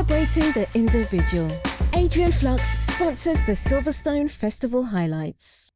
Celebrating the individual. Adrian Flux sponsors the Silverstone Festival highlights.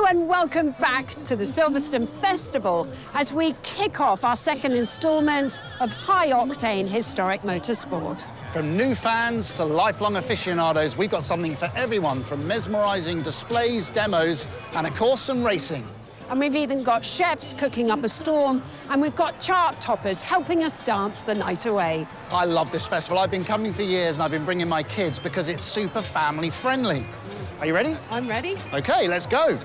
And welcome back to the Silverstone Festival as we kick off our second instalment of high-octane historic motorsport. From new fans to lifelong aficionados, we've got something for everyone, from mesmerising displays, demos, and of course some racing. And we've even got chefs cooking up a storm, and we've got chart toppers helping us dance the night away. I love this festival. I've been coming for years and I've been bringing my kids because it's super family friendly. Are you ready? I'm ready. OK, let's go.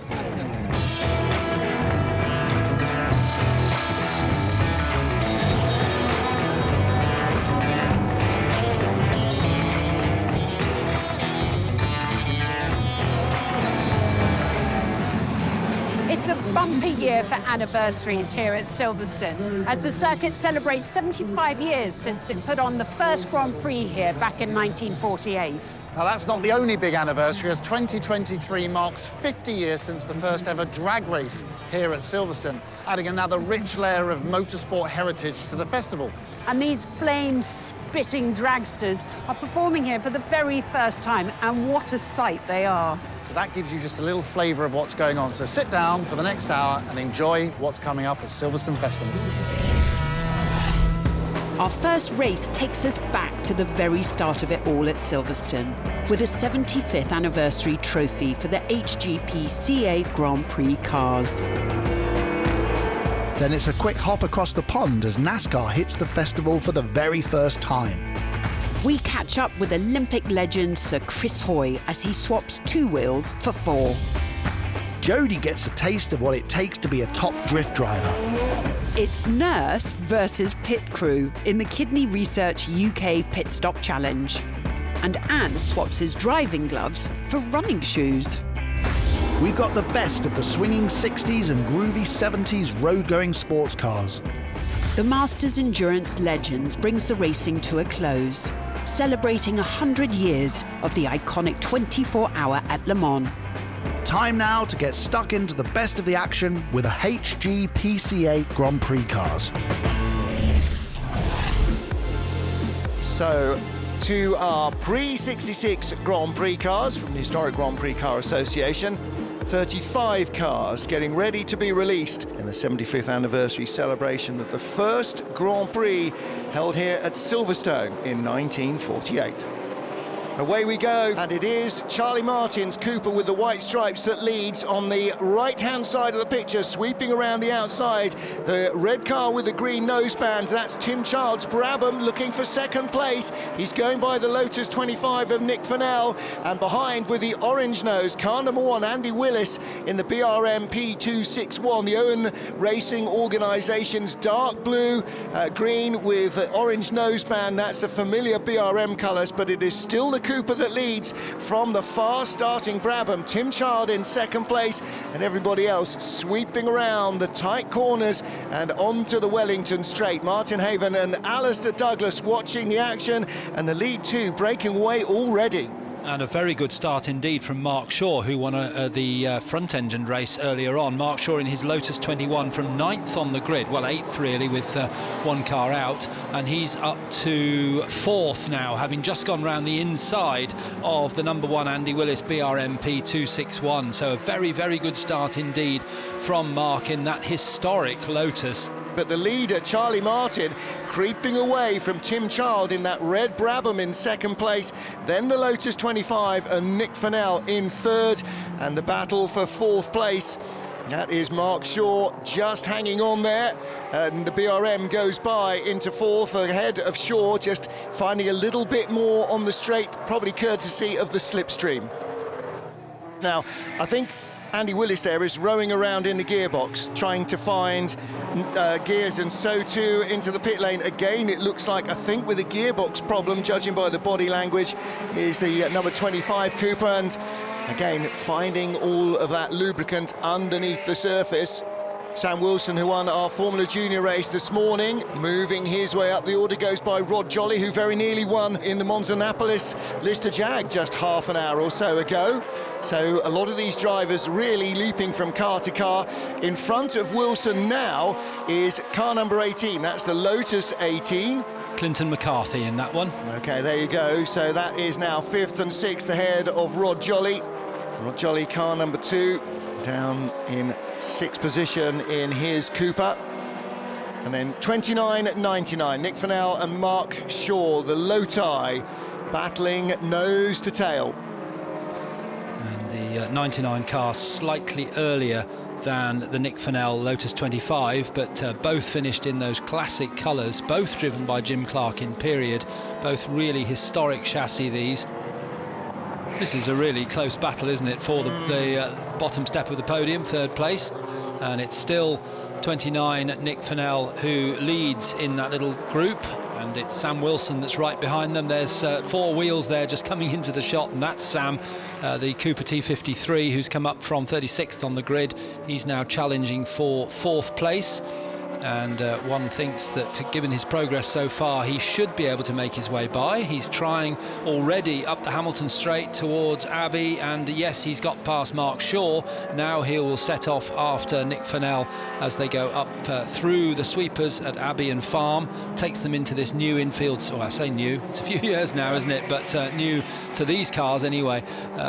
It's a bumpy year for anniversaries here at Silverstone, as the circuit celebrates 75 years since it put on the first Grand Prix here back in 1948. Now, that's not the only big anniversary, as 2023 marks 50 years since the first ever drag race here at Silverstone, adding another rich layer of motorsport heritage to the festival. And these flame-spitting dragsters are performing here for the very first time, and what a sight they are. So that gives you just a little flavour of what's going on. So sit down for the next hour and enjoy what's coming up at Silverstone Festival. Our first race takes us back to the very start of it all at Silverstone, with a 75th anniversary trophy for the HGP-CA Grand Prix cars. Then it's a quick hop across the pond as NASCAR hits the festival for the very first time. We catch up with Olympic legend Sir Chris Hoy as he swaps 2 wheels for 4. Jody gets a taste of what it takes to be a top drift driver. It's nurse versus pit crew in the Kidney Research UK Pit Stop Challenge. And Anne swaps his driving gloves for running shoes. We've got the best of the swinging 60s and groovy 70s road-going sports cars. The Masters Endurance Legends brings the racing to a close, celebrating 100 years of the iconic 24-hour at Le Mans. Time now to get stuck into the best of the action with a HGP-CA Grand Prix cars. So, to our P66 Grand Prix cars from the Historic Grand Prix Car Association. 35 cars getting ready to be released in the 75th anniversary celebration of the first Grand Prix held here at Silverstone in 1948. Away we go, and it is Charlie Martin's Cooper with the white stripes that leads on the right-hand side of the picture, sweeping around the outside. The red car with the green noseband, that's Tim Childs Brabham looking for second place. He's going by the Lotus 25 of Nick Fennell, and behind with the orange nose, car number 1, Andy Willis in the BRM P261, the Owen Racing Organisation's dark blue, green with orange noseband. That's the familiar BRM colours, but it is still the Cooper that leads from the far starting Brabham. Tim Child in second place, and everybody else sweeping around the tight corners and onto the Wellington straight. Martin Haven and Alistair Douglas watching the action, and the lead 2 breaking away already. And a very good start indeed from Mark Shaw, who won the front-engine race earlier on. Mark Shaw in his Lotus 21 from 9th on the grid, well 8th really, with 1 car out, and he's up to 4th now, having just gone round the inside of the number 1 Andy Willis BRM P261. So a very, very good start indeed from Mark in that historic Lotus. But the leader, Charlie Martin, creeping away from Tim Child in that red Brabham in second place, then the Lotus 25 and Nick Fennell in 3rd, and the battle for 4th place. That is Mark Shaw just hanging on there, and the BRM goes by into 4th ahead of Shaw, just finding a little bit more on the straight, probably courtesy of the slipstream. Now, I think Andy Willis there is rowing around in the gearbox, trying to find gears, and so too into the pit lane. Again, it looks like, I think, with a gearbox problem, judging by the body language, is the number 25 Cooper, and again, finding all of that lubricant underneath the surface. Sam Wilson, who won our Formula Junior race this morning, moving his way up the order, goes by Rod Jolly, who very nearly won in the Monza-Napolis Lister Jag just half an hour or so ago. So a lot of these drivers really leaping from car to car. In front of Wilson now is car number 18, that's the Lotus 18. Clinton McCarthy in that one. Okay, there you go. So that is now 5th and 6th ahead of Rod Jolly. Rod Jolly, car number 2, down in 6th position in his Cooper. And then 29.99, Nick Fennell and Mark Shaw, the Loti, battling nose to tail. And the 99 car slightly earlier than the Nick Fennell Lotus 25, but both finished in those classic colours, both driven by Jim Clark in period, both really historic chassis these. This is a really close battle, isn't it, for the bottom step of the podium, 3rd place, and it's still 29 Nick Fennell who leads in that little group, and it's Sam Wilson that's right behind them. There's 4 wheels there just coming into the shot, and that's Sam, the Cooper T53, who's come up from 36th on the grid. He's now challenging for 4th place. And one thinks that, given his progress so far, he should be able to make his way by. He's trying already up the Hamilton Straight towards Abbey, and yes, he's got past Mark Shaw. Now he will set off after Nick Fennell as they go up through the sweepers at Abbey and Farm. Takes them into this new infield, I say new, it's a few years now, isn't it, but new to these cars anyway,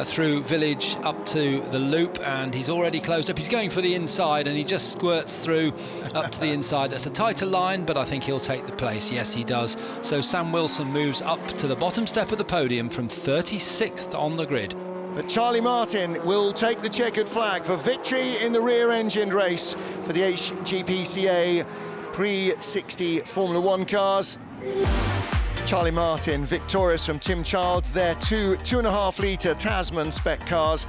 through Village up to the loop, and he's already closed up. He's going for the inside, and he just squirts through up to the inside. That's a tighter line, but I think he'll take the place. Yes, he does. So Sam Wilson moves up to the bottom step of the podium from 36th on the grid. But Charlie Martin will take the checkered flag for victory in the rear-engined race for the HGPCA Pre-60 Formula 1 cars. Charlie Martin victorious from Tim Child. Their 2.5-litre Tasman spec cars,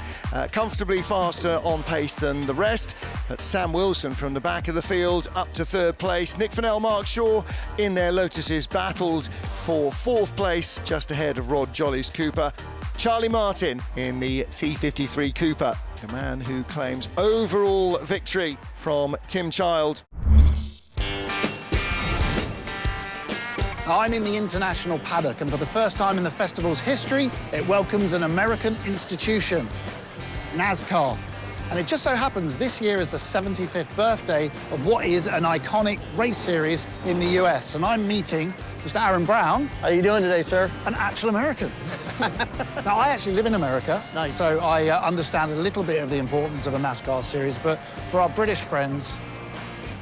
comfortably faster on pace than the rest. But Sam Wilson from the back of the field up to 3rd place. Nick Fennell, Mark Shaw in their Lotuses battled for 4th place, just ahead of Rod Jolly's Cooper. Charlie Martin in the T53 Cooper, the man who claims overall victory from Tim Child. I'm in the international paddock, and for the first time in the festival's history, it welcomes an American institution, NASCAR. And it just so happens this year is the 75th birthday of what is an iconic race series in the US. And I'm meeting Mr. Aaron Brown. How are you doing today, sir? An actual American. Now, I actually live in America, nice. So I understand a little bit of the importance of a NASCAR series, but for our British friends,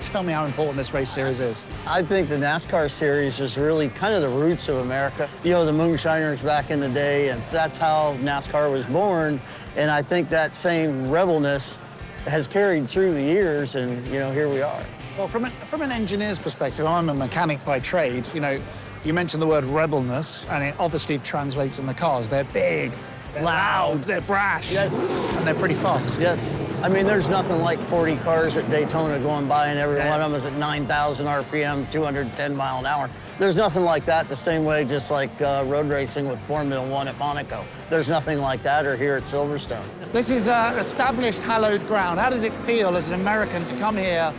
tell me how important this race series is. I think the NASCAR series is really kind of the roots of America. You know, the moonshiners back in the day, and that's how NASCAR was born. And I think that same rebelness has carried through the years, and, you know, here we are. Well, from an engineer's perspective, I'm a mechanic by trade. You know, you mentioned the word rebelness, and it obviously translates in the cars. They're big, they're loud, they're brash. Yes. And they're pretty fast. Yes. I mean, there's nothing like 40 cars at Daytona going by, and every one of them is at 9,000 RPM, 210 mile an hour. There's nothing like that the same way, just like road racing with Formula 1 at Monaco. There's nothing like that, or here at Silverstone. This is established, hallowed ground. How does it feel as an American to come here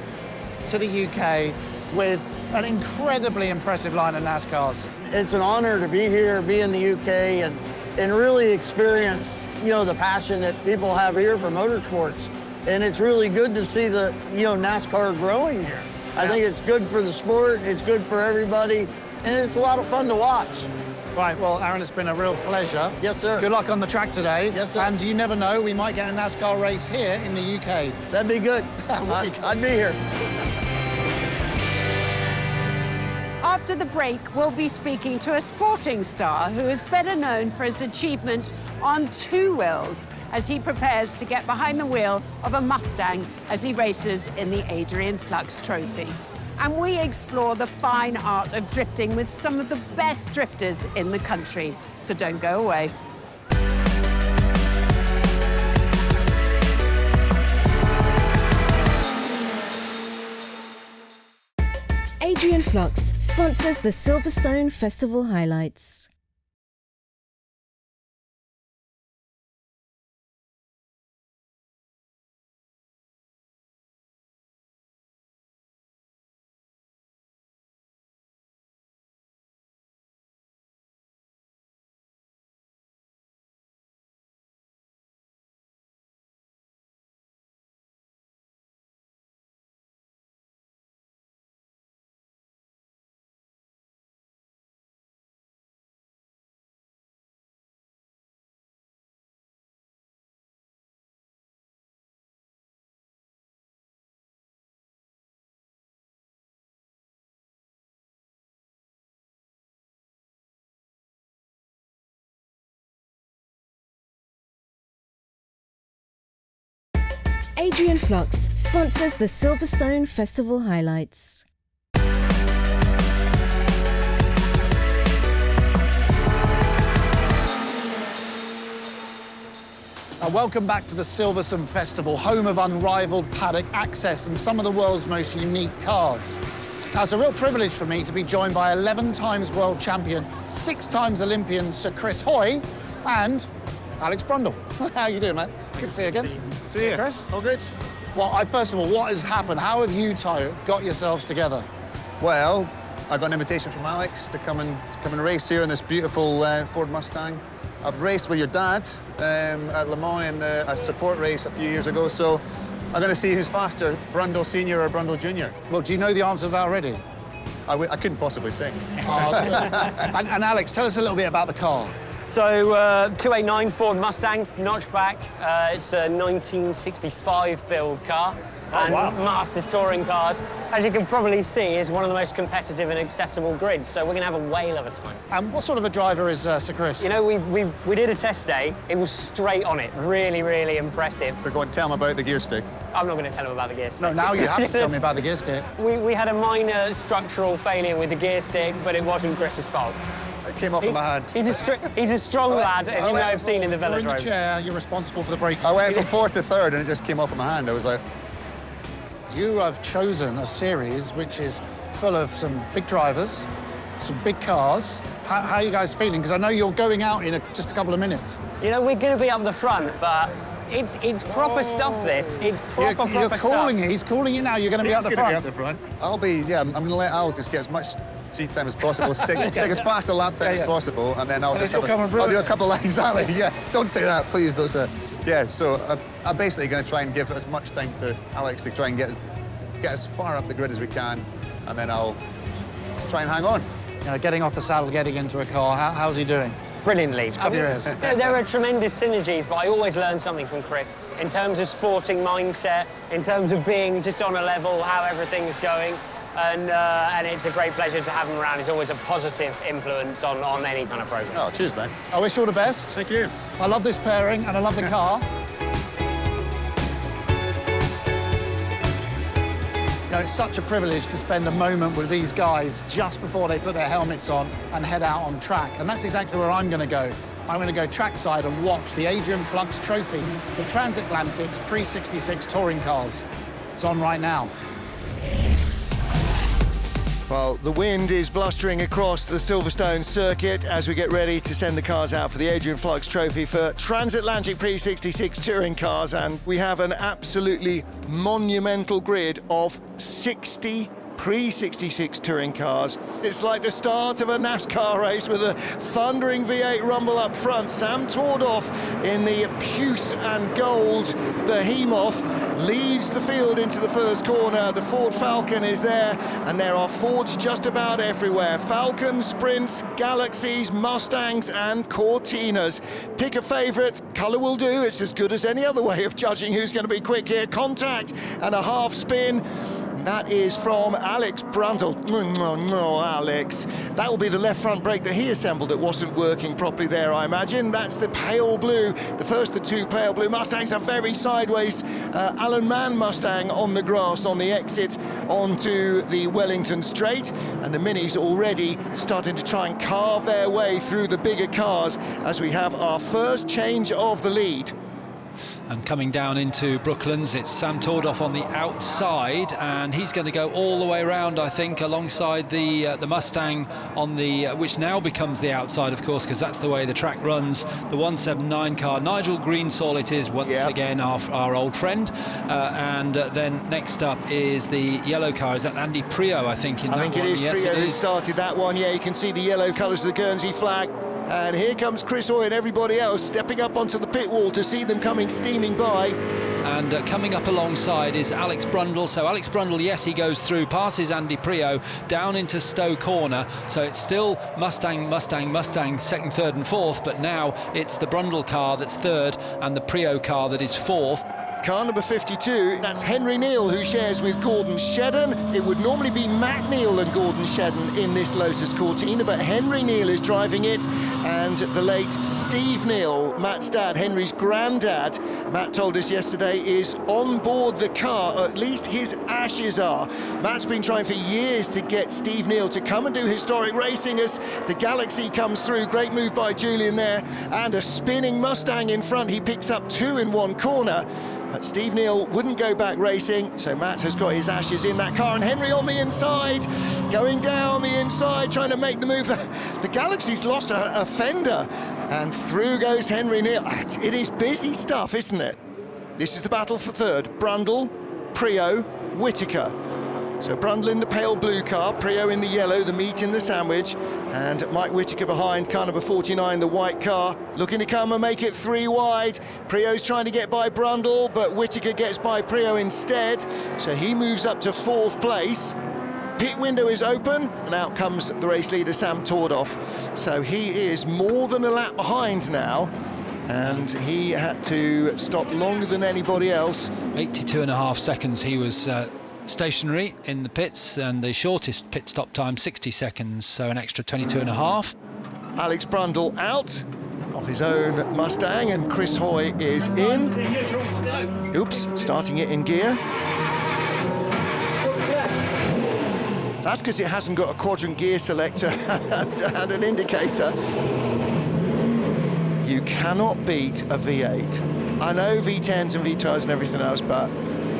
to the UK with an incredibly impressive line of NASCARs? It's an honor to be here, be in the UK, and really experience, you know, the passion that people have here for motorsports. And it's really good to see the, you know, NASCAR growing here. I think it's good for the sport, it's good for everybody, and it's a lot of fun to watch. Right, well, Aaron, it's been a real pleasure. Yes, sir. Good luck on the track today. Yes, sir. And you never know, we might get a NASCAR race here in the UK. That'd be good. I'd be here. After the break, we'll be speaking to a sporting star who is better known for his achievement on 2 wheels as he prepares to get behind the wheel of a Mustang as he races in the Adrian Flux Trophy. And we explore the fine art of drifting with some of the best drifters in the country. So don't go away. Flux sponsors the Silverstone Festival highlights. Adrian Flux sponsors the Silverstone Festival highlights. Welcome back to the Silverstone Festival, home of unrivaled paddock access and some of the world's most unique cars. Now, it's a real privilege for me to be joined by 11 times world champion, 6 times Olympian Sir Chris Hoy and Alex Brundle. How you doing, man? Good to see you again. See you, Chris. All good? Well, first of all, what has happened? How have you two got yourselves together? Well, I got an invitation from Alex to come and race here in this beautiful Ford Mustang. I've raced with your dad at Le Mans in a support race a few years ago, so I'm going to see who's faster, Brundle Senior or Brundle Junior. Well, do you know the answer to that already? I couldn't possibly say. And Alex, tell us a little bit about the car. So, 289 Ford Mustang, notchback. It's a 1965 build car. And wow. Masters touring cars, as you can probably see, is one of the most competitive and accessible grids. So we're going to have a whale of a time. And what sort of a driver is Sir Chris? You know, we did a test day. It was straight on it. Really, really impressive. We're going to tell him about the gear stick. I'm not going to tell him about the gear stick. No, now you have to tell me about the gear stick. We had a minor structural failure with the gear stick, but it wasn't Chris's fault. It came off of my hand. He's a strong lad, as you may have seen in the You're in the velodrome. chair, you're responsible for the braking. I went from 4th to 3rd and it just came off of my hand. I was like... You have chosen a series which is full of some big drivers, some big cars. How are you guys feeling? Because I know you're going out in just a couple of minutes. You know, we're going to be up the front, but it's proper stuff, this. It's proper You're calling stuff. it. He's calling it now. You're going to be up the front. I'm going to let Al just get as much seat time as possible, stick as fast a lap time as possible, and then I'll just I'll do a couple of lines. Exactly, yeah. Don't say that, please, don't say that. Yeah, so I'm basically going to try and give as much time to Alex to try and get as far up the grid as we can, and then I'll try and hang on. You know, getting off the saddle, getting into a car, how's he doing? Brilliantly. Cover your ears. There are tremendous synergies, but I always learn something from Chris in terms of sporting mindset, in terms of being just on a level, how everything's going. And it's a great pleasure to have him around. He's always a positive influence on any kind of program. Oh, cheers, man. I wish you all the best. Thank you. I love this pairing and I love the car. You know, it's such a privilege to spend a moment with these guys just before they put their helmets on and head out on track. And that's exactly where I'm going to go. I'm going to go trackside and watch the Adrian Flux Trophy for Transatlantic P66 Touring cars. It's on right now. Well, the wind is blustering across the Silverstone circuit as we get ready to send the cars out for the Adrian Flux Trophy for Transatlantic P66 Touring cars, and we have an absolutely monumental grid of 60 P66 Touring cars. It's like the start of a NASCAR race with a thundering V8 rumble up front. Sam Tordoff in the puce and gold behemoth leads the field into the first corner. The Ford Falcon is there, and there are Fords just about everywhere. Falcons, Sprints, Galaxies, Mustangs and Cortinas. Pick a favourite, colour will do. It's as good as any other way of judging who's going to be quick here. Contact and a half spin. That is from Alex Brundle. No, Alex. That will be the left front brake that he assembled that wasn't working properly there, I imagine. That's the pale blue. The first of 2 pale blue Mustangs are very sideways. Alan Mann Mustang on the grass on the exit onto the Wellington Straight. And the Minis already starting to try and carve their way through the bigger cars as we have our first change of the lead. And coming down into Brooklands, it's Sam Tordoff on the outside, and he's going to go all the way around, I think, alongside the Mustang on the which now becomes the outside, of course, because that's the way the track runs. The 179 car, Nigel Greensall it is once again, our old friend, and then next up is the yellow car. Is that Andy Prio, I think? I think it is Prio who started that one. Yeah, you can see the yellow colours of the Guernsey flag. And here comes Chris Hoy and everybody else stepping up onto the pit wall to see them coming steaming by. And coming up alongside is Alex Brundle. So Alex Brundle, yes, he goes through, passes Andy Prio down into Stowe Corner. So it's still Mustang, second, third and fourth, but now it's the Brundle car that's third and the Prio car that is fourth. Car number 52, that's Henry Neal, who shares with Gordon Shedden. It would normally be Matt Neal and Gordon Shedden in this Lotus Cortina, but Henry Neal is driving it, and the late Steve Neal, Matt's dad, Henry's granddad, Matt told us yesterday, is on board the car, or at least his ashes are. Matt's been trying for years to get Steve Neal to come and do historic racing as the Galaxy comes through. Great move by Julian there, and a spinning Mustang in front. He picks up two in one corner. But Steve Neal wouldn't go back racing, so Matt has got his ashes in that car, and Henry on the inside, going down the inside, trying to make the move. The Galaxy's lost a fender, and through goes Henry Neal. It is busy stuff, isn't it? This is the battle for third. Brundle, Prio, Whittaker. So Brundle in the pale blue car, Prio in the yellow, the meat in the sandwich, and Mike Whittaker behind, car number 49, the white car, looking to come and make it three wide. Prio's trying to get by Brundle, but Whittaker gets by Prio instead, so he moves up to fourth place. Pit window is open, and out comes the race leader, Sam Tordoff. So he is more than a lap behind now, and he had to stop longer than anybody else. 82.5 seconds he was stationary in the pits, and the shortest pit stop time 60 seconds, so an extra 22.5. Alex Brundle out of his own Mustang, and Chris Hoy is in. Oops, starting it in gear. That's because it hasn't got a quadrant gear selector and an indicator. You cannot beat a V8. I know V10s and V12s and everything else, but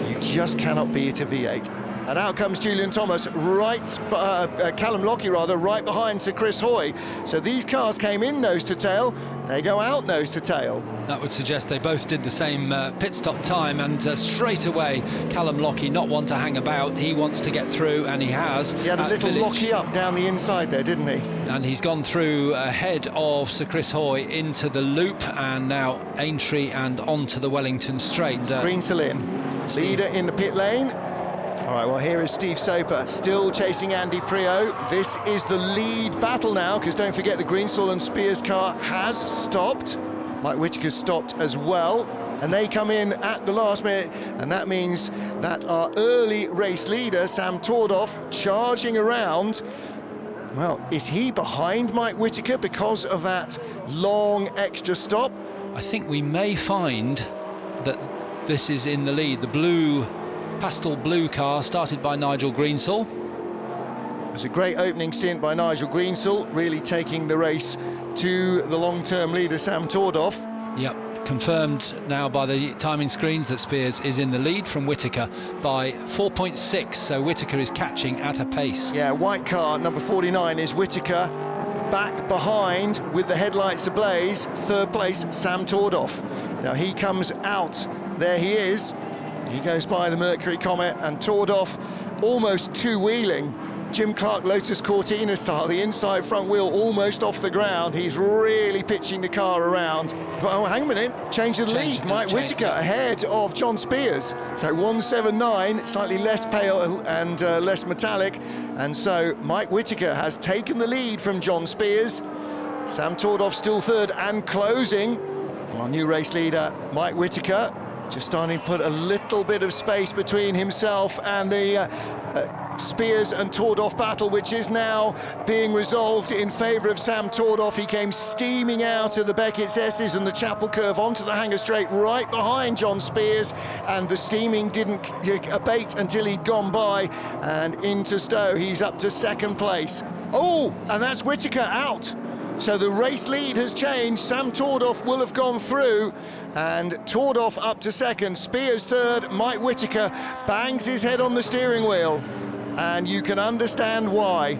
you just cannot beat a V8. And out comes Julian Thomas, Callum Lockie rather, right behind Sir Chris Hoy. So these cars came in nose to tail, they go out nose to tail. That would suggest they both did the same pit stop time, and straight away Callum Lockie, not one to hang about, he wants to get through, and he has. He had a little Lockie up down the inside there, didn't he? And he's gone through ahead of Sir Chris Hoy into the loop, and now Aintree and onto the Wellington Straight. Greensall in, leader in the pit lane. All right, well, here is Steve Soper, still chasing Andy Prio. This is the lead battle now, because don't forget the Greensall and Spears car has stopped. Mike Whittaker's stopped as well, and they come in at the last minute, and that means that our early race leader, Sam Tordoff, charging around. Well, is he behind Mike Whittaker because of that long extra stop? I think we may find that this is in the lead. The blue, pastel blue car started by Nigel Greensall. It was a great opening stint by Nigel Greensall, really taking the race to the long-term leader, Sam Tordoff. Yep, confirmed now by the timing screens that Spears is in the lead from Whittaker by 4.6, so Whittaker is catching at a pace. Yeah, white car, number 49, is Whittaker, back behind with the headlights ablaze, third place, Sam Tordoff. Now he comes out, there he is. He goes by the Mercury Comet, and Tordoff almost two-wheeling. Jim Clark Lotus Cortina style, the inside front wheel almost off the ground. He's really pitching the car around. Oh, hang a minute, change of the lead. Mike Whittaker ahead of John Spears. So 179, slightly less pale and less metallic. And so Mike Whittaker has taken the lead from John Spears. Sam Tordoff still third and closing. Our new race leader, Mike Whittaker, just starting to put a little bit of space between himself and the Spears and Tordoff battle, which is now being resolved in favour of Sam Tordoff. He came steaming out of the Beckett's S's and the Chapel Curve onto the Hanger Straight right behind John Spears, and the steaming didn't abate until he'd gone by and into Stowe. He's up to second place. Oh, and that's Whittaker out. So the race lead has changed. Sam Tordoff will have gone through, and Tordoff up to second, Spears third, Mike Whitaker bangs his head on the steering wheel, and you can understand why.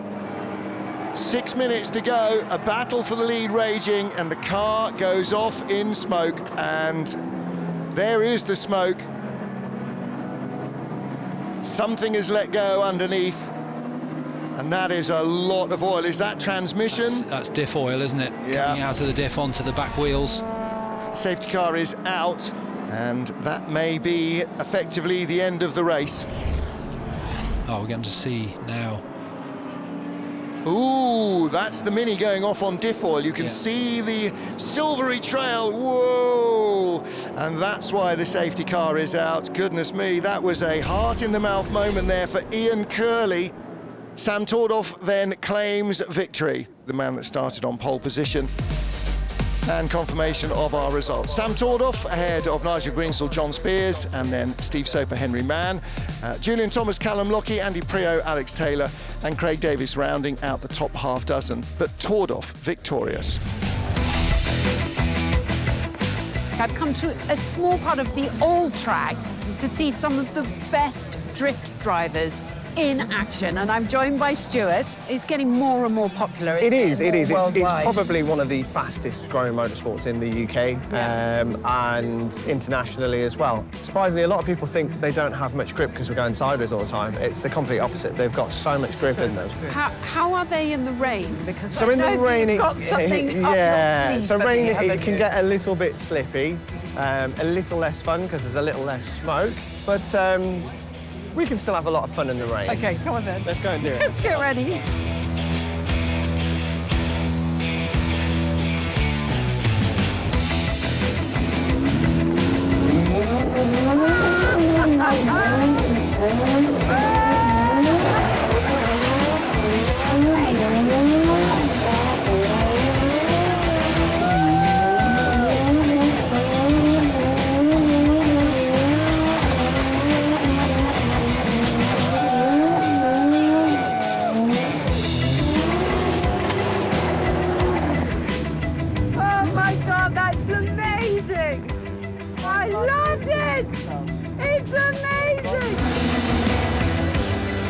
6 minutes to go, a battle for the lead raging, and the car goes off in smoke, and there is the smoke. Something is let go underneath, and that is a lot of oil. Is that transmission? That's diff oil, isn't it? Yeah. Coming out of the diff onto the back wheels. Safety car is out, and that may be effectively the end of the race. Oh, we're going to see now. Ooh, that's the Mini going off on diff oil. You can see the silvery trail. Whoa! And that's why the safety car is out. Goodness me, that was a heart-in-the-mouth moment there for Ian Curley. Sam Tordoff then claims victory, the man that started on pole position. And confirmation of our results. Sam Tordoff ahead of Nigel Greensill, John Spears, and then Steve Soper, Henry Mann. Julian Thomas, Callum Lockie, Andy Prio, Alex Taylor, and Craig Davies rounding out the top half dozen. But Tordoff victorious. I've come to a small part of the old track to see some of the best drift drivers in action, and I'm joined by Stuart. It's getting more and more popular. It is. It's Worldwide. probably one of the fastest growing motorsports in the UK, and internationally as well. Surprisingly, a lot of people think they don't have much grip because we're going sideways all the time. It's the complete opposite. They've got so much grip in them. How are they in the rain? Because so in the rain, you've got something up your sleeve. So rain, it can get a little bit slippy, a little less fun because there's a little less smoke, but we can still have a lot of fun in the rain. OK, come on then. Let's go and do it. Let's get ready.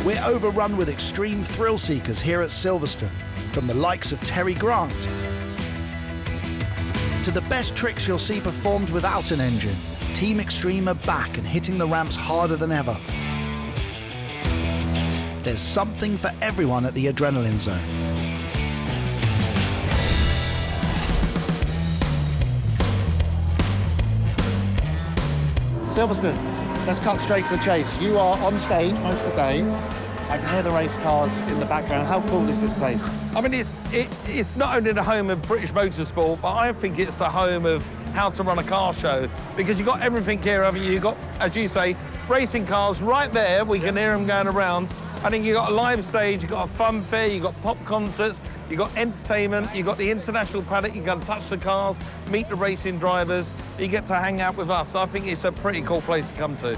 We're overrun with extreme thrill seekers here at Silverstone, from the likes of Terry Grant to the best tricks you'll see performed without an engine. Team Extreme are back and hitting the ramps harder than ever. There's something for everyone at the Adrenaline Zone. Silverstone, let's cut straight to the chase. You are on stage most of the day. I can hear the race cars in the background. How cool is this place? I mean, it's not only the home of British motorsport, but I think it's the home of how to run a car show, because you've got everything here, haven't you? You've got, as you say, racing cars right there. We can hear them going around. I think you've got a live stage, you've got a fun fair, you've got pop concerts, you've got entertainment, you've got the international paddock, you can touch the cars, meet the racing drivers, you get to hang out with us. I think it's a pretty cool place to come to.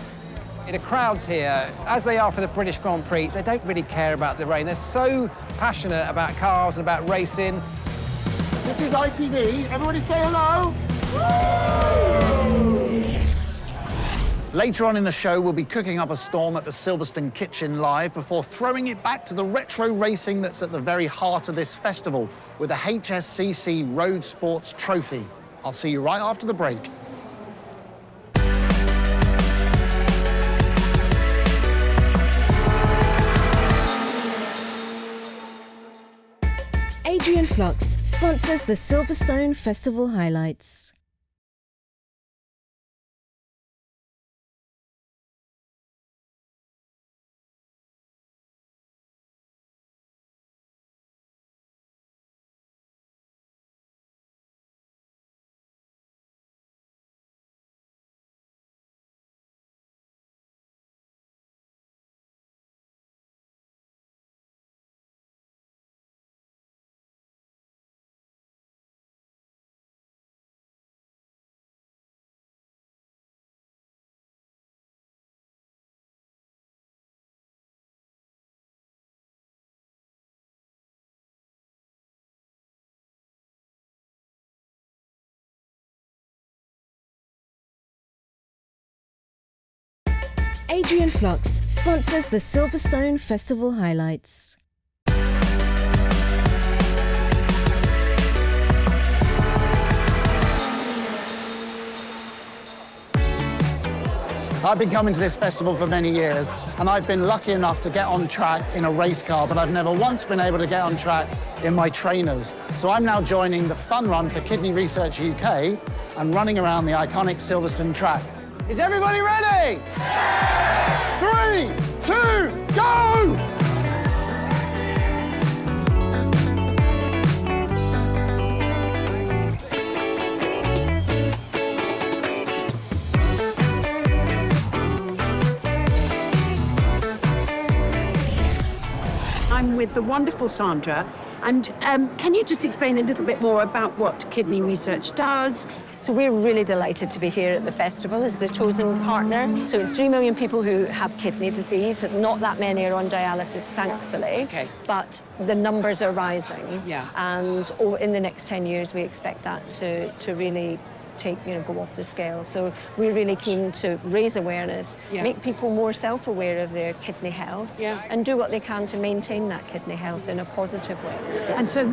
The crowds here, as they are for the British Grand Prix, they don't really care about the rain. They're so passionate about cars and about racing. This is ITV. Everybody say hello. Later on in the show, we'll be cooking up a storm at the Silverstone Kitchen Live before throwing it back to the retro racing that's at the very heart of this festival with the HSCC Road Sports Trophy. I'll see you right after the break. Adrian Flux sponsors the Silverstone Festival highlights. Adrian Flocks sponsors the Silverstone Festival highlights. I've been coming to this festival for many years, and I've been lucky enough to get on track in a race car, but I've never once been able to get on track in my trainers. So I'm now joining the fun run for Kidney Research UK and running around the iconic Silverstone track. Is everybody ready? 3, 2, go! I'm with the wonderful Sandra, and can you just explain a little bit more about what Kidney Research does? So we're really delighted to be here at the festival as the chosen partner. So it's 3 million people who have kidney disease. Not that many are on dialysis, thankfully. Okay. But the numbers are rising. Yeah. And in the next 10 years, we expect that to really go off the scale. So we're really keen to raise awareness, make people more self-aware of their kidney health, and do what they can to maintain that kidney health in a positive way. And so,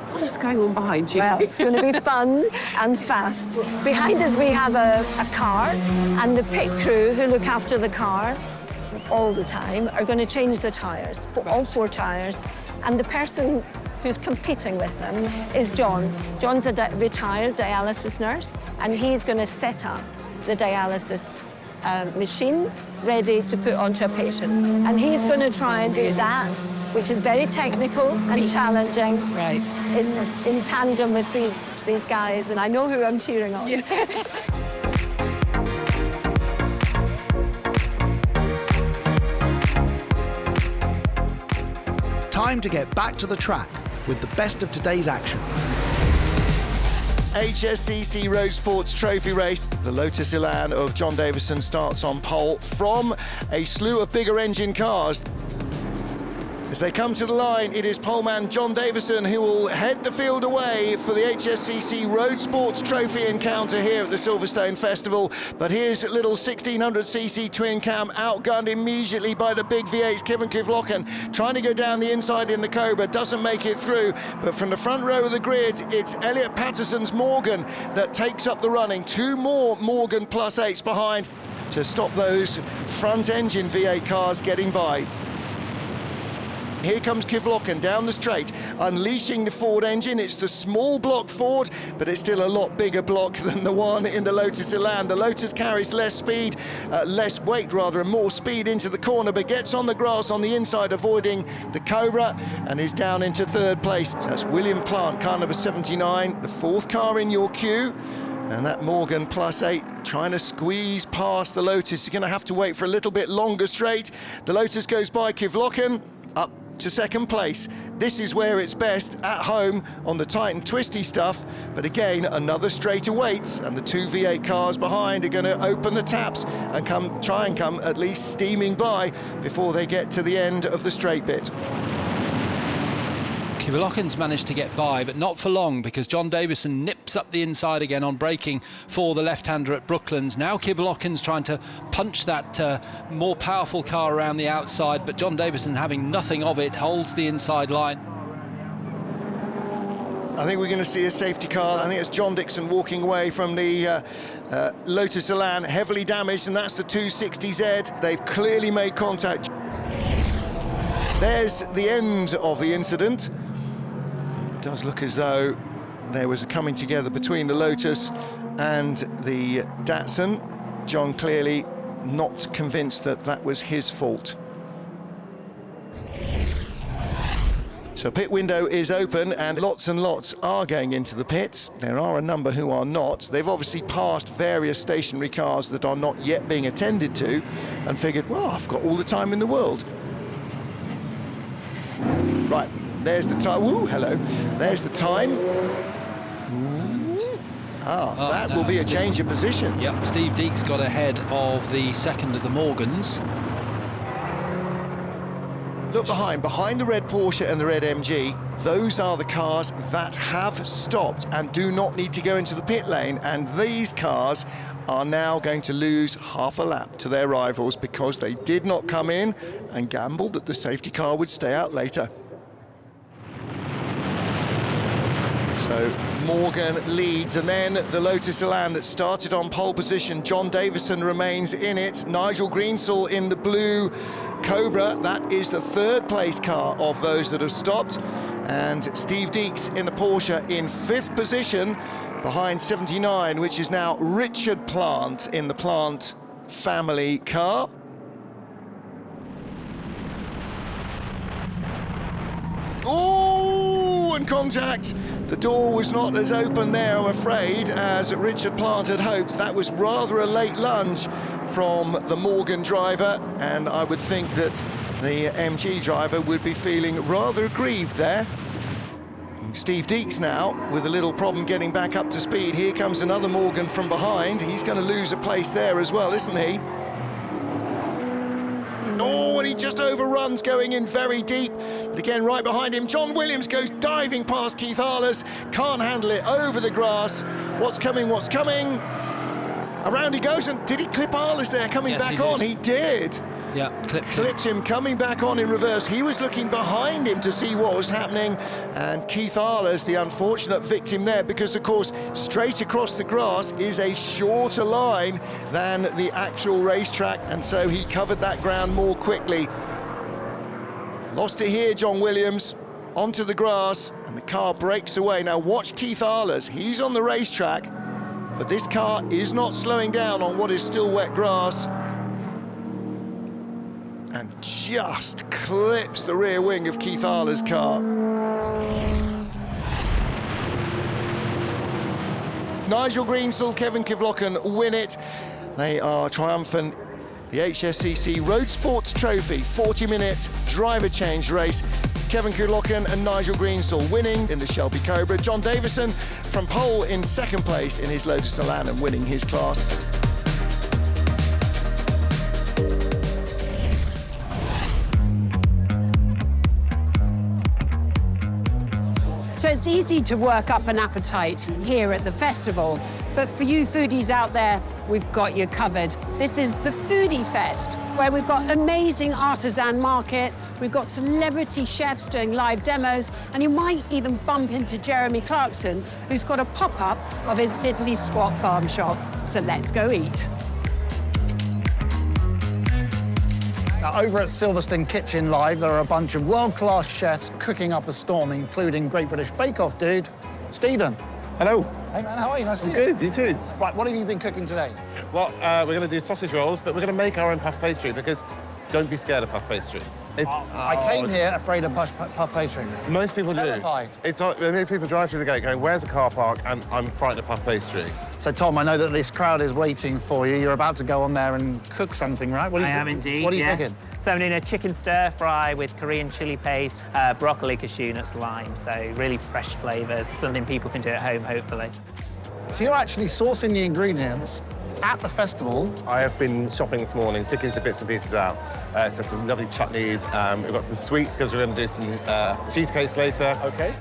what is going on behind you? Well, it's going to be fun and fast. Behind us, we have a car, and the pit crew who look after the car all the time are going to change the tyres, all 4 tyres, and the person who's competing with them is John. John's a retired dialysis nurse, and he's going to set up the dialysis machine ready to put onto a patient. And he's going to try and do that, which is very technical and challenging, in tandem with these guys, and I know who I'm cheering on. Yeah. Time to get back to the track with the best of today's action. HSCC Road Sports Trophy Race. The Lotus Elan of John Davison starts on pole from a slew of bigger engine cars. As they come to the line, it is poleman John Davison who will head the field away for the HSCC Road Sports Trophy encounter here at the Silverstone Festival. But here's little 1600cc twin cam outgunned immediately by the big V8's Kevin Kivlochen, trying to go down the inside in the Cobra, doesn't make it through. But from the front row of the grid, it's Elliot Patterson's Morgan that takes up the running. 2 more Morgan +8s behind to stop those front engine V8 cars getting by. Here comes Kivlochen down the straight, unleashing the Ford engine. It's the small block Ford, but it's still a lot bigger block than the one in the Lotus Elan. The Lotus carries less speed, less weight rather, and more speed into the corner, but gets on the grass on the inside, avoiding the Cobra, and is down into 3rd place. That's William Plant, car number 79, the 4th car in your queue. And that Morgan +8 trying to squeeze past the Lotus. You're going to have to wait for a little bit longer straight. The Lotus goes by Kivlochen, up to 2nd place. This is where it's best, at home on the tight and twisty stuff, but again another straight awaits, and the 2 V8 cars behind are going to open the taps and try and come at least steaming by before they get to the end of the straight bit. Kivlochen's managed to get by, but not for long, because John Davison nips up the inside again on braking for the left-hander at Brooklands. Now Kivlochen's trying to punch that more powerful car around the outside, but John Davison, having nothing of it, holds the inside line. I think we're going to see a safety car. I think it's John Dixon walking away from the Lotus Elan, heavily damaged, and that's the 260Z. They've clearly made contact. There's the end of the incident. It does look as though there was a coming together between the Lotus and the Datsun. John clearly not convinced that that was his fault. So pit window is open, and lots are going into the pits. There are a number who are not. They've obviously passed various stationary cars that are not yet being attended to and figured, well, I've got all the time in the world. Right, there's the time. Woo, hello. There's the time. That will be a change of position. Yep, Steve Deeks got ahead of the 2nd of the Morgans. Look behind the red Porsche and the red MG, those are the cars that have stopped and do not need to go into the pit lane, and these cars are now going to lose half a lap to their rivals because they did not come in and gambled that the safety car would stay out later. So Morgan leads, and then the Lotus Elan that started on pole position. John Davison remains in it. Nigel Greensall in the blue Cobra. That is the third place car of those that have stopped. And Steve Deeks in the Porsche in 5th position behind 79, which is now Richard Plant in the Plant family car. Oh, and contact. The door was not as open there, I'm afraid, as Richard Plant had hoped. That was rather a late lunge from the Morgan driver, and I would think that the MG driver would be feeling rather aggrieved there. And Steve Deeks now with a little problem getting back up to speed. Here comes another Morgan from behind. He's going to lose a place there as well, isn't he? Oh, and he just overruns, going in very deep. But again, right behind him, John Williams goes diving past Keith Arlers. Can't handle it over the grass. What's coming, what's coming? Around he goes, and did he clip Arlers there coming back on? He did. Yeah, clipped him coming back on in reverse. He was looking behind him to see what was happening, and Keith Arlers, the unfortunate victim there, because of course straight across the grass is a shorter line than the actual racetrack, and so he covered that ground more quickly. Lost it here, John Williams, onto the grass, and the car breaks away. Now watch Keith Arlers, he's on the racetrack, but this car is not slowing down on what is still wet grass, and just clips the rear wing of Keith Arlers' car. Nigel Greensall, Kevin Kivlochen win it. They are triumphant. The HSCC Road Sports Trophy 40-minute driver change race. Kevin Kivlochen and Nigel Greensall winning in the Shelby Cobra. John Davison from pole in 2nd place in his Lotus Elan and winning his class. So it's easy to work up an appetite here at the festival, but for you foodies out there, we've got you covered. This is the Foodie Fest, where we've got amazing artisan market, we've got celebrity chefs doing live demos, and you might even bump into Jeremy Clarkson, who's got a pop-up of his diddly squat farm shop. So let's go eat. Now, over at Silverstone Kitchen Live, there are a bunch of world-class chefs cooking up a storm, including Great British Bake Off dude, Stephen. Hello. Hey, man, how are you? Nice to see you. Good, you too. Right, what have you been cooking today? Well, we're going to do sausage rolls, but we're going to make our own puff pastry, because don't be scared of puff pastry. I came here afraid of puff pastry. Most people Terrified. do. It's many people drive through the gate going, where's the car park? And I'm frightened of puff pastry. So, Tom, I know that this crowd is waiting for you. You're about to go on there and cook something, right? I am indeed, What are you cooking? So I'm doing a chicken stir-fry with Korean chili paste, broccoli, cashew nuts, lime, so really fresh flavours, something people can do at home, hopefully. So you're actually sourcing the ingredients at the festival. I have been shopping this morning, picking some bits and pieces out. So some lovely chutneys. We've got some sweets, because we're going to do some cheesecakes later. OK.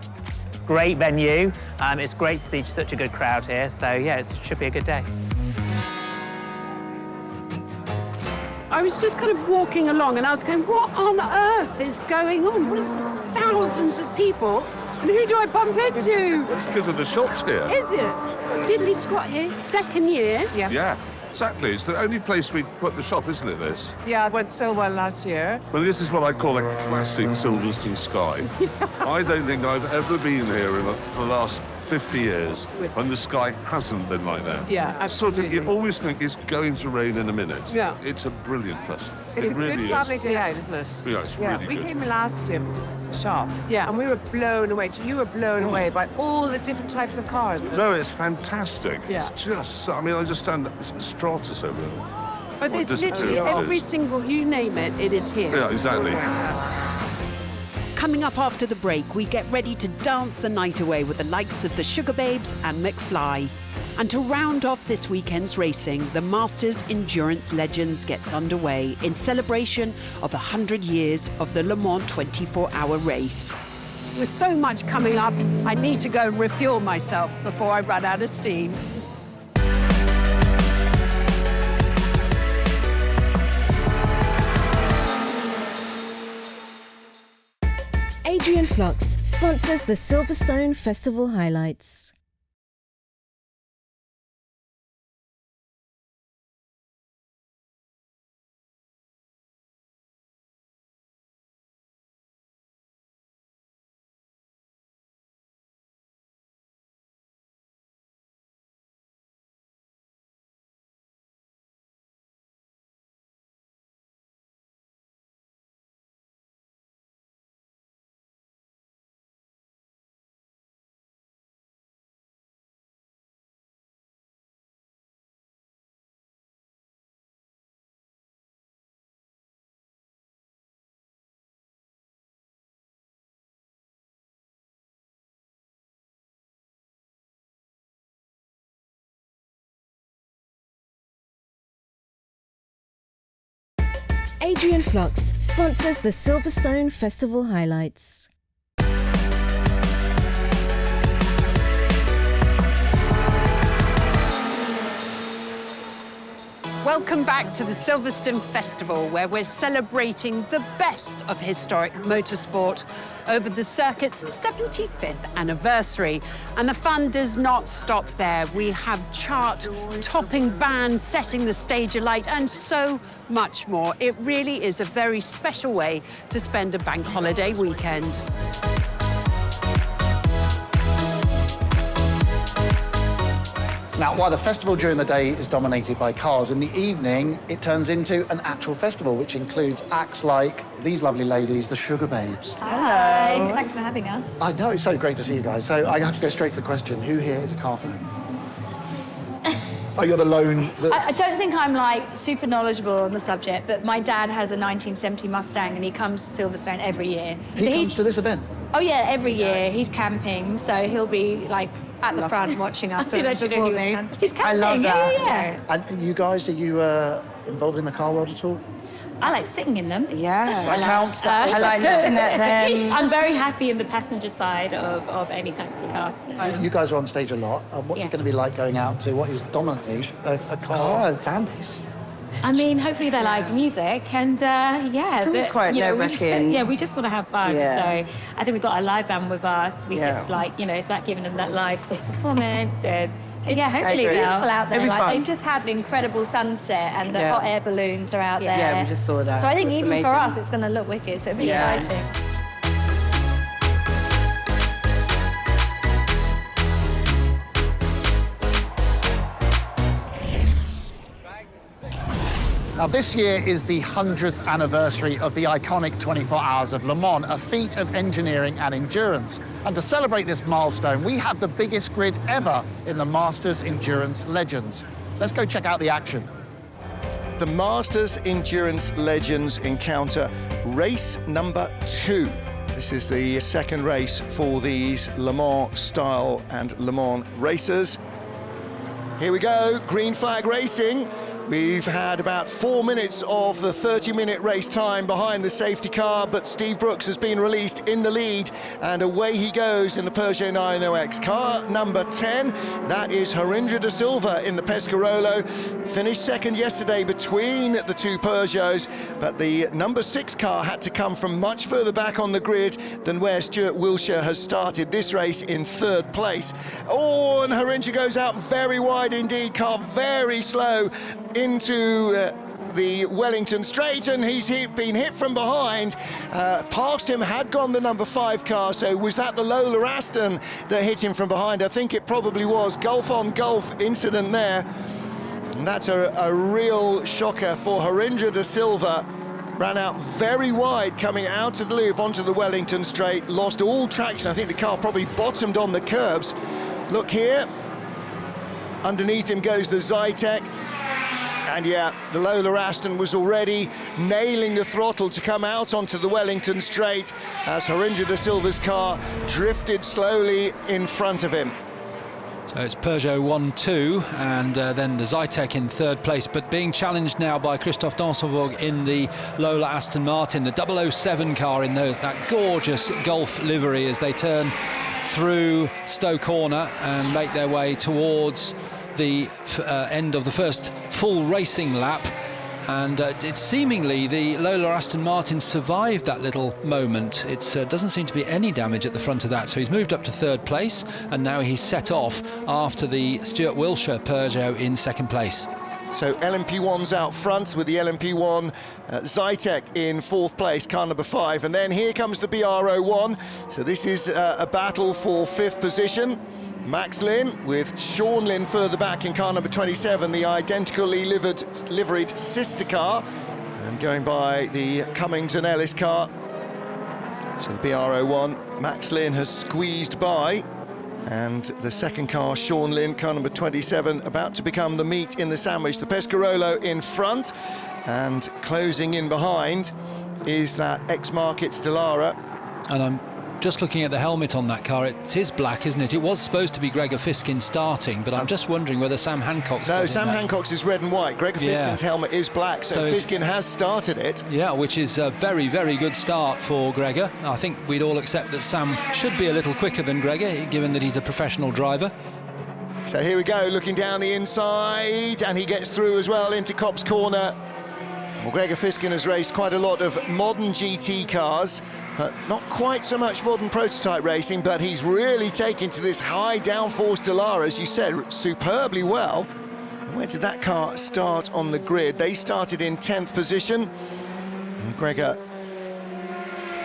Great venue. It's great to see such a good crowd here, so yeah, it should be a good day. I was just kind of walking along and I was going, what on earth is going on? What is thousands of people? And who do I bump into? It's because of the shops here. Is it? Diddly squat here, 2nd year. Yeah, exactly. It's the only place we put the shop, isn't it, this? Yeah, it went so well last year. Well, this is what I call a classic Silverstone sky. I don't think I've ever been here in the last 50 years when the sky hasn't been like that. Yeah, absolutely. You always think it's going to rain in a minute. Yeah. It's a brilliant festival. It's it a really good family day out, isn't it? Yeah, it's really we good. came last year because of the shop. Yeah, and we were blown away. You were blown away by all the different types of cars. No, it's fantastic. Yeah. It's just, I mean, I just stand, it's stratus over there. But it's literally every single, you name it, it is here. Yeah, exactly. Coming up after the break, we get ready to dance the night away with the likes of the Sugar Babes and McFly. And to round off this weekend's racing, the Masters Endurance Legends gets underway in celebration of 100 years of the Le Mans 24-hour race. With so much coming up, I need to go and refuel myself before I run out of steam. Adrian Flux sponsors the Silverstone Festival highlights. Adrian Flux sponsors the Silverstone Festival highlights. Welcome back to the Silverstone Festival, where we're celebrating the best of historic motorsport over the circuit's 75th anniversary. And the fun does not stop there. We have chart-topping bands setting the stage alight and so much more. It really is a very special way to spend a bank holiday weekend. Now, while the festival during the day is dominated by cars, in the evening it turns into an actual festival, which includes acts like these lovely ladies, the Sugar Babes. Hi, thanks for having us. I know, it's so great to see you guys. So I have to go straight to the question. Who here is a car fan? Oh, you're the lone... I don't think I'm, like, super knowledgeable on the subject, but my dad has a 1970 Mustang and he comes to Silverstone every year. He comes to this event? Oh, yeah, every year. He's camping, so he'll be, like, at the front watching us. He's camping. He's camping, I love that. Yeah. And you guys, are you involved in the car world at all? I like sitting in them. Yeah, that counts. I like looking at them. I'm very happy in the passenger side of any fancy car. You guys are on stage a lot. What's it going to be like going out to what is dominantly a car fan base? I mean, hopefully they like music and yeah. It's always quite nerve-wracking. Yeah, we just want to have fun. Yeah. So I think we've got a live band with us. We just like, you know, it's about giving them that live sort of performance and yeah, hopefully It's they'll... beautiful out there. It'll be Like, fun. they've just had an incredible sunset and the hot air balloons are out there. Yeah, we just saw that. So I think Looks even amazing. for us, it's going to look wicked, so it'll be exciting. Now, this year is the 100th anniversary of the iconic 24 Hours of Le Mans, a feat of engineering and endurance. And to celebrate this milestone, we have the biggest grid ever in the Masters Endurance Legends. Let's go check out the action. The Masters Endurance Legends encounter race number 2. This is the second race for these Le Mans style and Le Mans racers. Here we go, green flag racing. We've had about 4 minutes of the 30-minute race time behind the safety car, but Steve Brooks has been released in the lead, and away he goes in the Peugeot 908. Car number 10, that is Harindra De Silva in the Pescarolo. Finished second yesterday between the two Peugeots, but the number 6 car had to come from much further back on the grid than where Stuart Wilshire has started this race in 3rd place. Oh, and Harindra goes out very wide indeed, car very slow into the Wellington Straight, and he's been hit from behind. Past him had gone the number 5 car, so was that the Lola Aston that hit him from behind? I think it probably was. Gulf on Gulf incident there. And that's a real shocker for Harindra De Silva. Ran out very wide coming out of the loop onto the Wellington Straight, lost all traction. I think the car probably bottomed on the curbs. Look here, underneath him goes the Zytek. And yeah, the Lola Aston was already nailing the throttle to come out onto the Wellington Straight as Harindra De Silva's car drifted slowly in front of him. So It's Peugeot 1-2 and then the Zytek in third place, but being challenged now by Christophe Dansevoort in the Lola Aston Martin, the 007 car in that gorgeous Golf livery as they turn through Stowe Corner and make their way towards the end of the first full racing lap. And it's seemingly the Lola Aston Martin survived that little moment. It doesn't seem to be any damage at the front of that, so he's moved up to third place and now he's set off after the Stuart Wilshire Peugeot in second place. So LMP1's out front with the LMP1 Zytek in fourth place, car number 5, and then here comes the BR01. So this is a battle for fifth position. Max Lynn with Sean Lynn further back in car number 27, the identically liveried sister car, and going by the Cummings and Ellis car. So the BR01, Max Lynn has squeezed by, and the second car, Sean Lynn, car number 27, about to become the meat in the sandwich. The Pescarolo in front, and closing in behind is that ex-market Stellara. And I'm just looking at the helmet on that car. It is black, isn't it? It was supposed to be Gregor Fiskin starting, but I'm just wondering whether Sam Hancock's... No, Sam Hancock's is red and white. Gregor Fiskin's helmet is black, so Fiskin has started it. Yeah, which is a very, very good start for Gregor. I think we'd all accept that Sam should be a little quicker than Gregor, given that he's a professional driver. So here we go, looking down the inside, and he gets through as well into Copse Corner. Well, Gregor Fiskin has raced quite a lot of modern GT cars, but not quite so much modern prototype racing, but he's really taken to this high downforce Stellara, as you said, superbly well. And where did that car start on the grid? They started in 10th position. And Gregor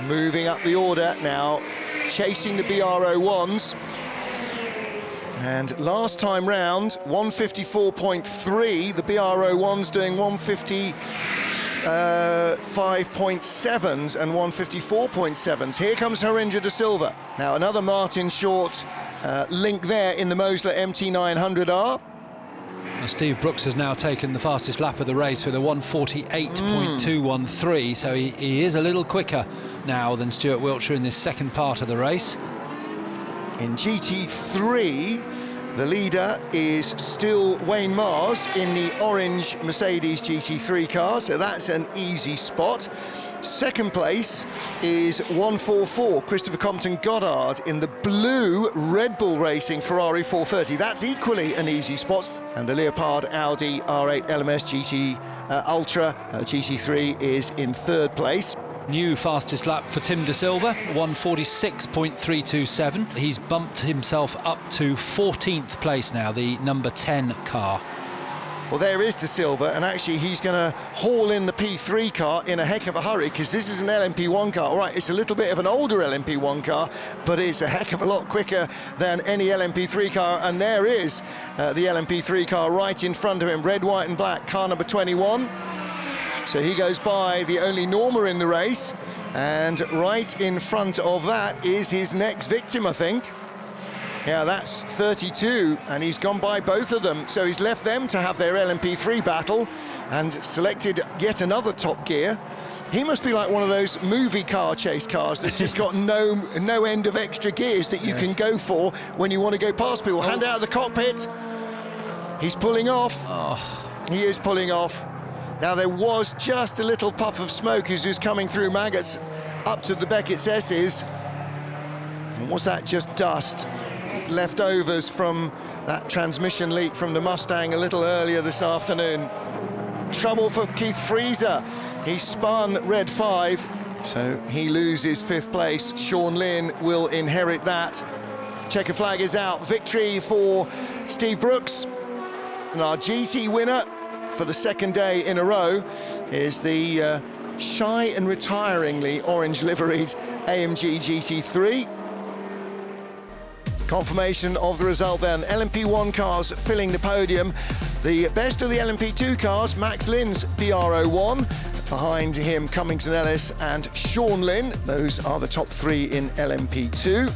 moving up the order now, chasing the BR01s. And last time round, 154.3, the BR01's doing 155.7s and 154.7s. Here comes Harinder de Silva. Now another Martin Short link there in the Mosler MT900R. Steve Brooks has now taken the fastest lap of the race with a 148.213, so he is a little quicker now than Stuart Wilshire in this second part of the race. In GT3, the leader is still Wayne Mars in the orange Mercedes GT3 car, so that's an easy spot. Second place is 144, Christopher Compton Goddard in the blue Red Bull Racing Ferrari 430. That's equally an easy spot. And the Leopard Audi R8 LMS GT Ultra GT3 is in third place. New fastest lap for Tim De Silva, 146.327. He's bumped himself up to 14th place now, the number 10 car. Well, there is De Silva, and actually he's going to haul in the P3 car in a heck of a hurry, because this is an LMP1 car. All right, it's a little bit of an older LMP1 car, but it's a heck of a lot quicker than any LMP3 car, and there is the LMP3 car right in front of him, red, white and black, car number 21. So he goes by the only Norma in the race, and right in front of that is his next victim, I think. Yeah, that's 32, and he's gone by both of them, so he's left them to have their LMP3 battle and selected yet another Top Gear. He must be like one of those movie car chase cars that's just got no end of extra gears that you can go for when you want to go past people. Hand out of the cockpit. He's pulling off. He is pulling off. Now, there was just a little puff of smoke as he was coming through Maggots up to the Beckett's S's. And was that just dust? Leftovers from that transmission leak from the Mustang a little earlier this afternoon. Trouble for Keith Freezer. He spun red 5, so he loses 5th place. Sean Lynn will inherit that. Checker flag is out. Victory for Steve Brooks. And our GT winner for the second day in a row is the shy and retiringly orange liveried AMG GT3. Confirmation of the result then. LMP1 cars filling the podium. The best of the LMP2 cars, Max Lynn's BR01. Behind him, Cummings and Ellis and Sean Lynn. Those are the top 3 in LMP2.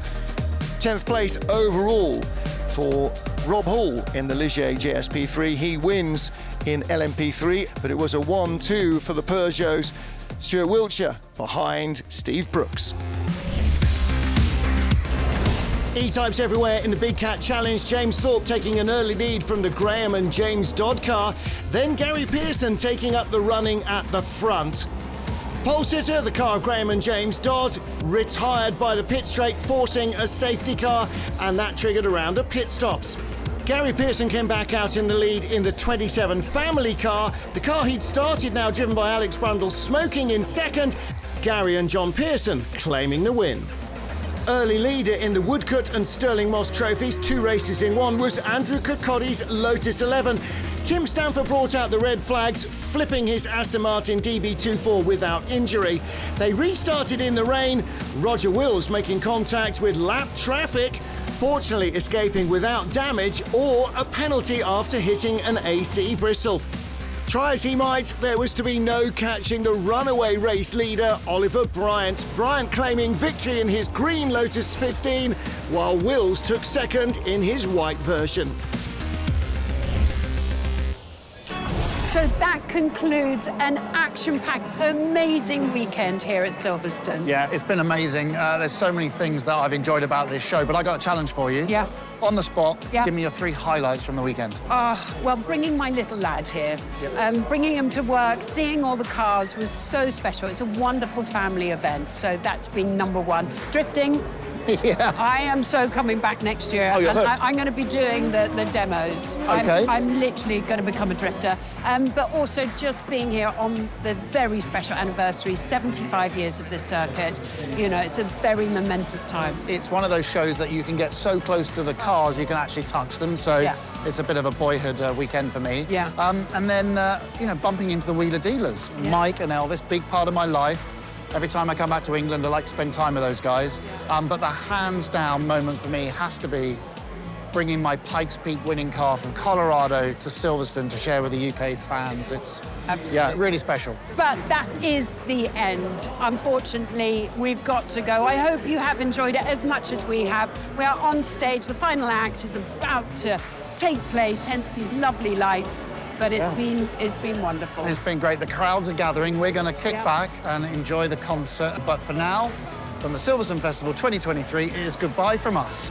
10th place overall for Rob Hall in the Ligier JSP3. He wins in LMP3, but it was a 1-2 for the Peugeots. Stuart Wilshire behind Steve Brooks. E-types everywhere in the Big Cat Challenge. James Thorpe taking an early lead from the Graham and James Dodd car. Then Gary Pearson taking up the running at the front. Pole sitter, the car of Graham and James Dodd, retired by the pit straight, forcing a safety car, and that triggered a round of pit stops. Gary Pearson came back out in the lead in the 27 family car. The car he'd started now driven by Alex Brundle, smoking in second. Gary and John Pearson claiming the win. Early leader in the Woodcut and Stirling Moss trophies, 2 races in one, was Andrew Kirkcody's Lotus 11. Tim Stanford brought out the red flags, flipping his Aston Martin DB24 without injury. They restarted in the rain, Roger Wills making contact with lap traffic, fortunately escaping without damage or a penalty after hitting an AC Bristol. Try as he might, there was to be no catching the runaway race leader, Oliver Bryant. Bryant claiming victory in his green Lotus 15, while Wills took second in his white version. So that concludes an action-packed, amazing weekend here at Silverstone. Yeah, it's been amazing. There's so many things that I've enjoyed about this show, but I got a challenge for you. Yeah. On the spot, Yeah. give me your 3 highlights from the weekend. Well, bringing my little lad here, bringing him to work, seeing all the cars was so special. It's a wonderful family event, so that's been number 1. Drifting. Yeah. I am so coming back next year. Oh, you're and hooked. I'm going to be doing the demos. Okay. I'm literally going to become a drifter. But also just being here on the very special anniversary, 75 years of this circuit. You know, it's a very momentous time. It's one of those shows that you can get so close to the cars, you can actually touch them. So Yeah. it's a bit of a boyhood weekend for me. Yeah. And then, you know, bumping into the wheeler dealers. Yeah. Mike and Elvis, big part of my life. Every time I come back to England, I like to spend time with those guys. But the hands-down moment for me has to be bringing my Pikes Peak winning car from Colorado to Silverstone to share with the UK fans. It's yeah, really special. But that is the end. Unfortunately, we've got to go. I hope you have enjoyed it as much as we have. We are on stage. The final act is about to take place, hence these lovely lights. But it's been wonderful. It's been great. The crowds are gathering. We're going to kick back and enjoy the concert. But for now, from the Silverstone Festival 2023, it is goodbye from us.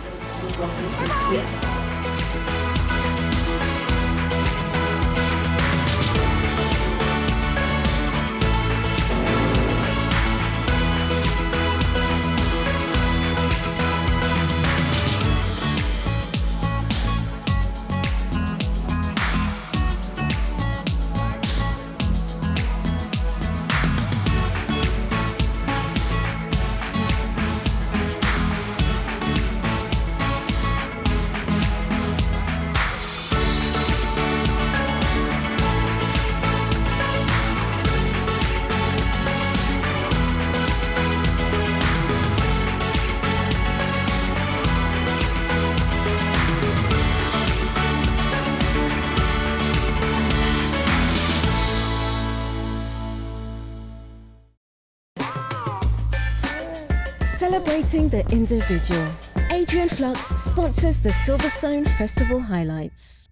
Celebrating the individual. Adrian Flux sponsors the Silverstone Festival highlights.